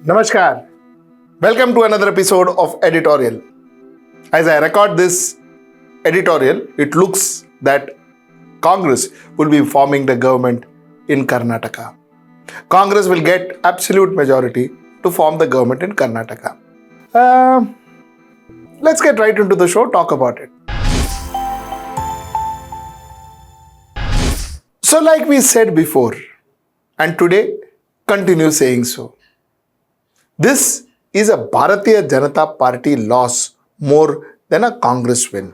Namaskar. Welcome to another episode of Editorial. As I record this editorial, it looks that Congress will be forming the government in Karnataka. Congress will get absolute majority to form the government in Karnataka. Let's get right into the show, talk about it. So like we said before, and today continue saying so, this is a Bharatiya Janata Party loss more than a Congress win.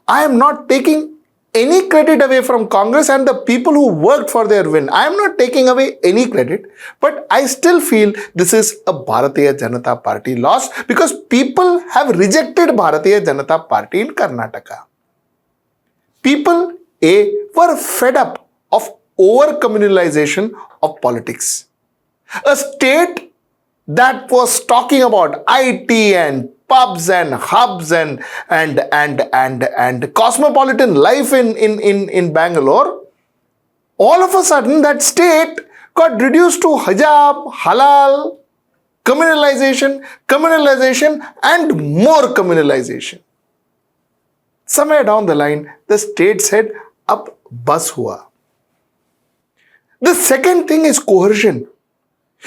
I am not taking any credit away from Congress and the people who worked for their win. I am not taking away any credit, but I still feel this is a Bharatiya Janata Party loss because people have rejected Bharatiya Janata Party in Karnataka. People, were fed up of over-communalization of politics. A state that was talking about IT and pubs and hubs and cosmopolitan life in Bangalore, all of a sudden that state got reduced to hijab, halal, communalization and more communalization. Somewhere down the line, the state said, ab bas hua. The second thing is coercion.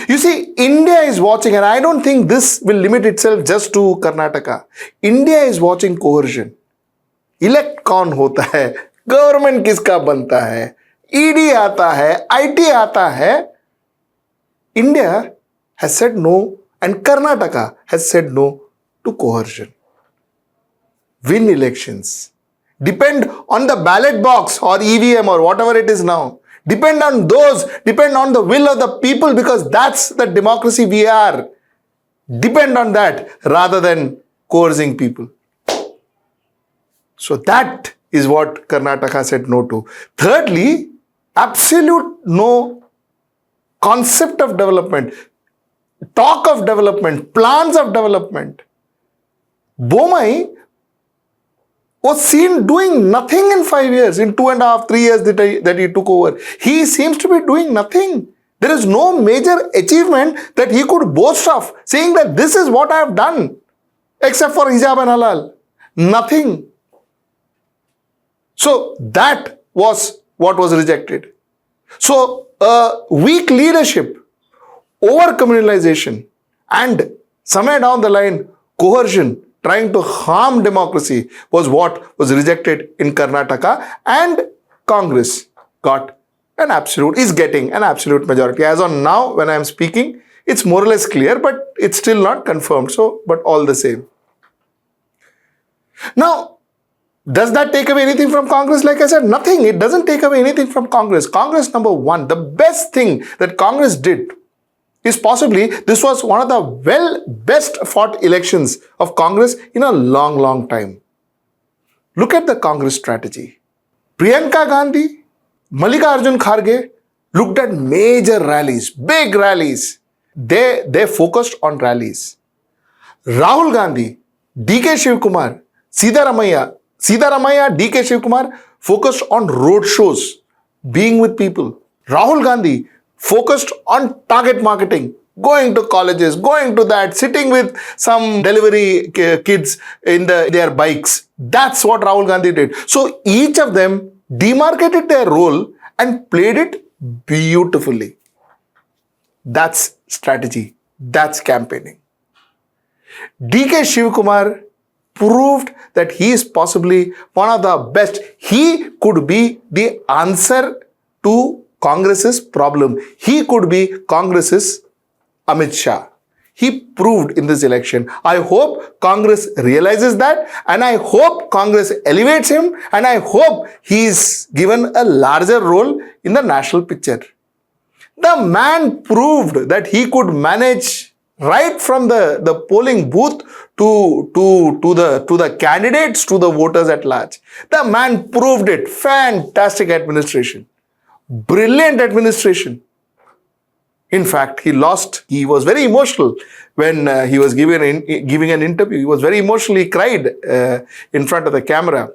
You see, India is watching, and I don't think this will limit itself just to Karnataka. India is watching coercion. Elect कौन होता है, government किसका बनता है, ED आता है, IT आता है. India has said no, and Karnataka has said no to coercion. Win elections. Depend on the ballot box or EVM or whatever it is now. Depend on the will of the people because that's the democracy we are. Depend on that rather than coercing people. So that is what Karnataka said no to. Thirdly, absolute no concept of development, talk of development, plans of development. Bommai was seen doing nothing in 5 years, in 2.5, 3 years that he took over. He seems to be doing nothing. There is no major achievement that he could boast of, saying that this is what I have done, except for hijab and halal. Nothing. So that was what was rejected. So weak leadership, over-communalization, and somewhere down the line, coercion, trying to harm democracy was what was rejected in Karnataka, and Congress is getting an absolute majority. As on now, when I am speaking, it's more or less clear, but it's still not confirmed. So, but all the same. Now, does that take away anything from Congress? Like I said, nothing. It doesn't take away anything from Congress. Congress, number one, the best thing that Congress did is possibly this was one of the best fought elections of Congress in a long time. Look at the Congress strategy. Priyanka Gandhi, Mallikarjun Kharge looked at major rallies, big rallies. They focused on rallies. Rahul Gandhi, DK Shivakumar, Siddaramaiah, DK Shivakumar focused on road shows, being with people. Rahul Gandhi focused on target marketing, going to colleges, going to that, sitting with some delivery kids in their bikes. That's what Rahul Gandhi did. So each of them demarcated their role and played it beautifully. That's strategy. That's campaigning. DK Shivakumar proved that he is possibly one of the best. He could be the answer to Congress's problem. He could be Congress's Amit Shah. He proved in this election. I hope Congress realizes that, and I hope Congress elevates him, and I hope he is given a larger role in the national picture. The man proved that he could manage right from the polling booth to the candidates, to the voters at large. The man proved it. Fantastic administration. Brilliant administration. In fact, he was very emotional when he was giving an interview. He was very emotional. He cried in front of the camera.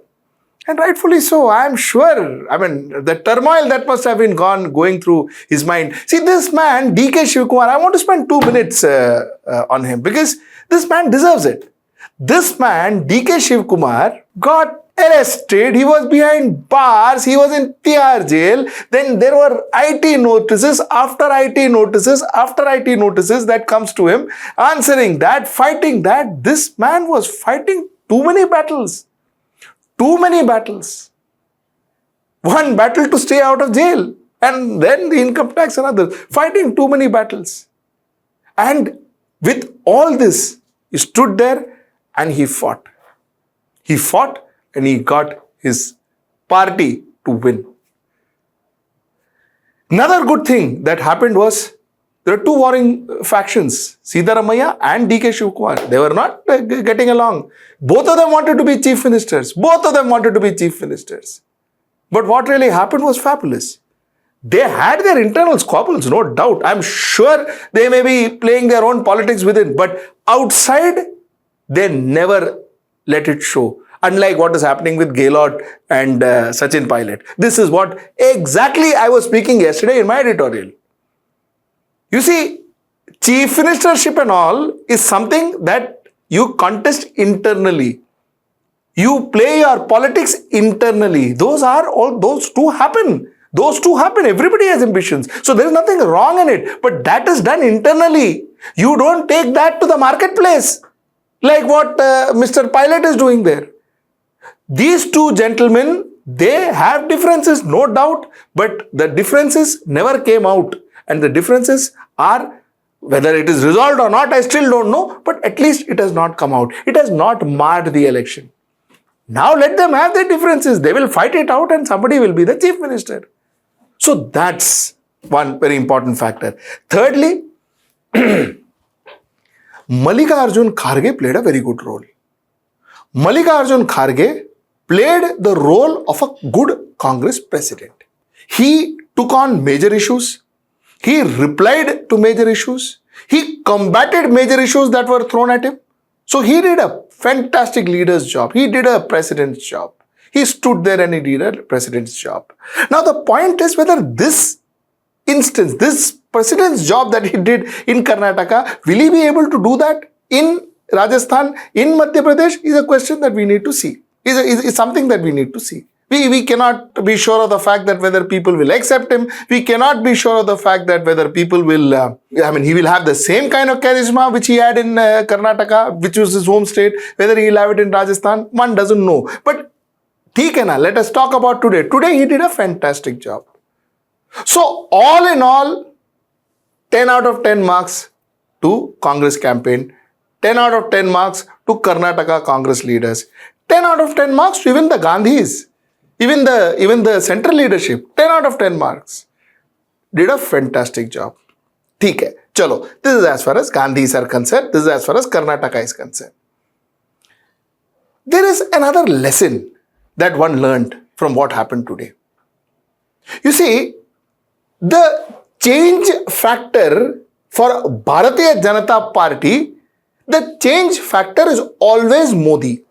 And rightfully so, I am sure. I mean, the turmoil that must have been going through his mind. See, this man, DK Shivakumar, I want to spend 2 minutes on him because this man deserves it. This man, DK Shivakumar, got arrested. He was behind bars. He was in TR jail. Then there were IT notices after IT notices after IT notices that comes to him, answering that, fighting that. This man was fighting too many battles. Too many battles. One battle to stay out of jail, and then the income tax, another. Fighting too many battles. And with all this, he stood there and he fought. He fought and he got his party to win. Another good thing that happened was, there are two warring factions, Siddaramaiah and DK Shivakumar. They were not getting along. Both of them wanted to be chief ministers. Both of them wanted to be chief ministers. But what really happened was fabulous. They had their internal squabbles, no doubt. I'm sure they may be playing their own politics within. But outside, they never let it show. Unlike what is happening with Gaylord and Sachin Pilot. This is what exactly I was speaking yesterday in my editorial. You see, chief ministership and all is something that you contest internally. You play your politics internally. Those two happen. Those two happen. Everybody has ambitions. So there is nothing wrong in it. But that is done internally. You don't take that to the marketplace. Like what Mr. Pilot is doing there. These two gentlemen, they have differences, no doubt. But the differences never came out. And the differences are, whether it is resolved or not, I still don't know. But at least it has not come out. It has not marred the election. Now let them have their differences. They will fight it out and somebody will be the chief minister. So that's one very important factor. Thirdly, Mallikarjun Kharge played a very good role. Mallikarjun Kharge played the role of a good Congress president. He took on major issues. He replied to major issues. He combated major issues that were thrown at him. So he did a fantastic leader's job. He did a president's job. He stood there and he did a president's job. Now the point is whether this instance, this president's job that he did in Karnataka, will he be able to do that in Rajasthan, in Madhya Pradesh, is a question that we need to see. Is something that we need to see. We cannot be sure of the fact that whether people will accept him. We cannot be sure of the fact that whether people will, he will have the same kind of charisma which he had in Karnataka, which was his home state. Whether he will have it in Rajasthan, one doesn't know. But let us talk about today. Today he did a fantastic job. So all in all, 10 out of 10 marks to Congress campaign, 10 out of 10 marks to Karnataka Congress leaders, 10 out of 10 marks to even the Gandhis. Even the central leadership, 10 out of 10 marks. Did a fantastic job. ठीक है, चलो. This is as far as Gandhis are concerned. This is as far as Karnataka is concerned. There is another lesson that one learned from what happened today. You see, the change factor for Bharatiya Janata Party, the change factor is always Modi.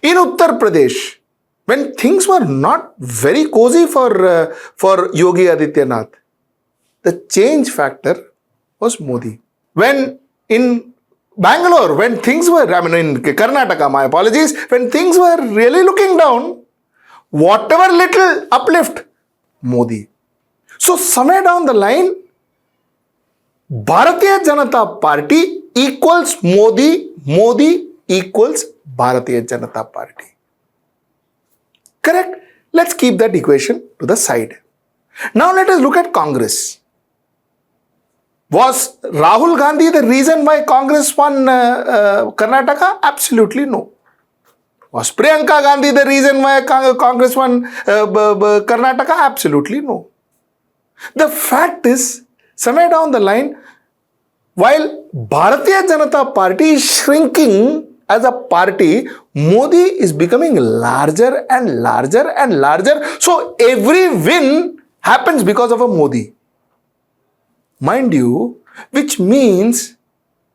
In Uttar Pradesh, when things were not very cozy for Yogi Adityanath, the change factor was Modi. When in Bangalore, when things were, in Karnataka, my apologies, when things were really looking down, whatever little uplift, Modi. So somewhere down the line, Bharatiya Janata Party equals Modi, Modi equals Bharatiya Janata Party. Correct? Let's keep that equation to the side. Now let us look at Congress. Was Rahul Gandhi the reason why Congress won Karnataka? Absolutely no. Was Priyanka Gandhi the reason why Congress won Karnataka? Absolutely no. The fact is, somewhere down the line, while Bharatiya Janata Party is shrinking as a party, Modi is becoming larger and larger and larger. So every win happens because of a Modi. Mind you, which means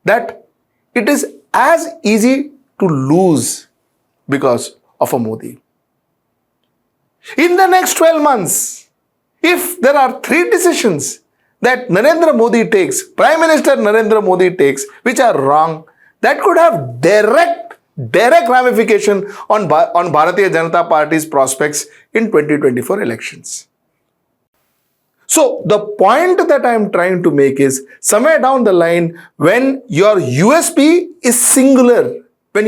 that it is as easy to lose because of a Modi. In the next 12 months, if there are 3 decisions that Narendra Modi takes, Prime Minister Narendra Modi takes, which are wrong, that could have direct ramification on Bharatiya Janata Party's prospects in 2024 elections. So the point that I am trying to make is, somewhere down the line, when your USP is singular, if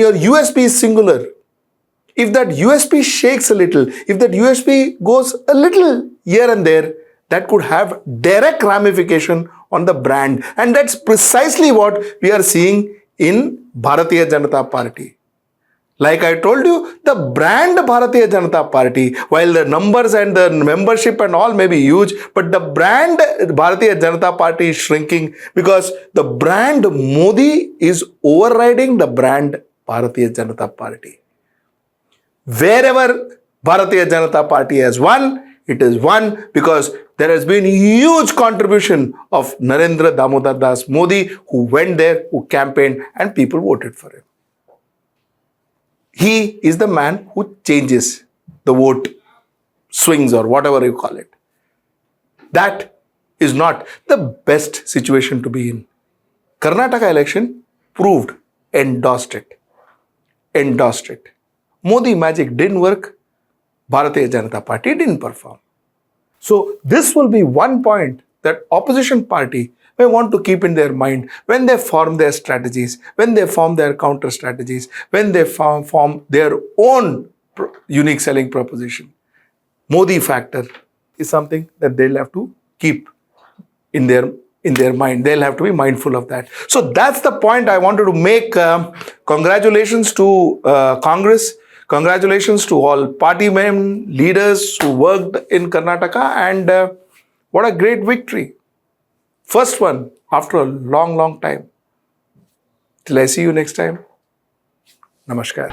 that USP shakes a little, if that USP goes a little here and there, that could have direct ramification on the brand. And that's precisely what we are seeing in Bharatiya Janata Party. Like I told you, the brand Bharatiya Janata Party, while the numbers and the membership and all may be huge, but the brand Bharatiya Janata Party is shrinking because the brand Modi is overriding the brand Bharatiya Janata Party. Wherever Bharatiya Janata Party has won, it is won because there has been huge contribution of Narendra Damodar Das Modi, who went there, who campaigned, and people voted for him. He is the man who changes the vote swings or whatever you call it. That is not the best situation to be in. Karnataka election proved, endorsed it. Modi magic didn't work. Bharatiya Janata Party didn't perform. So this will be one point that opposition party may want to keep in their mind when they form their strategies, when they form their counter strategies, when they form their own unique selling proposition. Modi factor is something that they'll have to keep in their mind. They'll have to be mindful of that. So that's the point I wanted to make. Congratulations to Congress. Congratulations to all party men, leaders who worked in Karnataka, and what a great victory. First one after a long time. Till I see you next time. Namaskar.